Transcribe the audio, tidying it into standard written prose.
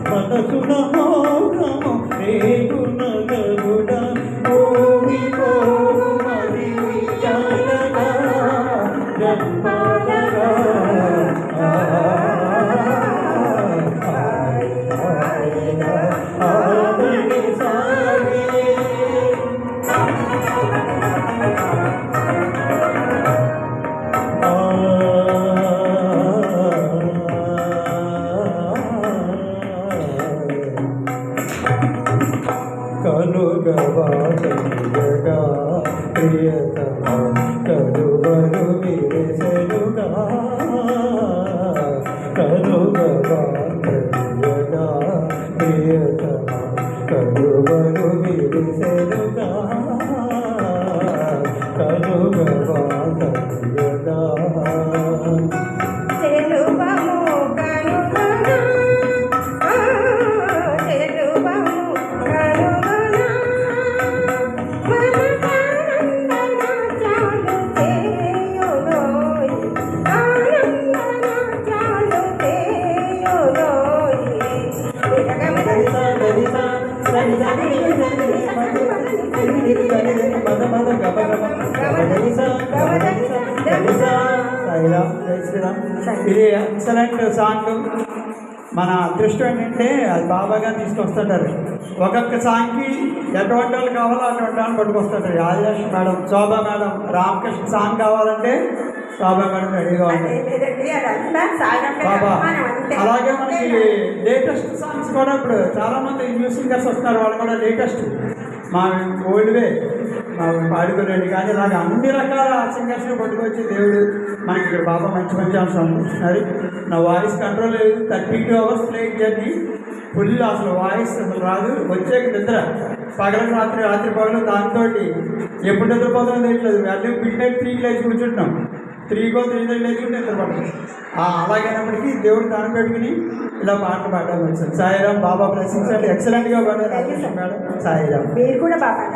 మనసున మోహము రేపు నగరుడా కనుగవాసగా ప్రియతమ కనువను విరసలుగా కనుగవాసగా ప్రియతమ కనువను విరసలుగా కనుగవాసగా ఇది ఎక్సలెంట్ సాంగ్. మన అదృష్టం ఏంటంటే అది బాబాగా తీసుకొస్తుంటారు. ఒక్కొక్క సాంగ్కి ఎటువంటి వాళ్ళు కావాలో అటువంటి వాళ్ళు పట్టుకొస్తుంటారు. ఆదిలక్ష్మి మేడం, శోభా మేడం, రామకృష్ణ సాంగ్ కావాలంటే శోభా మేడం రెడీగా ఉంటారు బాబా. అలాగే మనకి లేటెస్ట్ సాంగ్స్ కూడా ఇప్పుడు చాలామంది న్యూ సింగర్స్ వస్తున్నారు. వాళ్ళు కూడా లేటెస్ట్ మా ఓల్డ్వే మా పాడుకోలేండి. కానీ ఇలాగ అన్ని రకాల సింగర్స్ని పట్టుకొచ్చి దేవుడు మనకి ఇక్కడ బాబా మంచి మంచి అంశాలు అనుకుంటున్నారు. నా వాయిస్ కంట్రోల్ లేదు. 32 hours ఫ్లైట్ జర్నీ ఫుల్, అసలు వాయిస్ అసలు రాదు. వచ్చేకి నిద్ర పగలకు రాత్రి, రాత్రి పగలు. దాంతో ఎప్పుడు నిద్రపోతానో తెలియట్లేదు. వెళ్ళి మిడ్ నైట్ 3కి లేచి కూర్చుంటున్నాం. 3కో 3:30 లేచి నిద్రపడతాం. అలాగైనప్పటికీ దేవుడు దాన్ని పెట్టుకుని ఇలా పాటలు పాడడానికి వచ్చారు. సాయిరామ్. బాబా బ్లెస్సింగ్స్ అంటే ఎక్సలెంట్గా పాడారు మేడం. సాయిరామ్. మీరు కూడా బాగా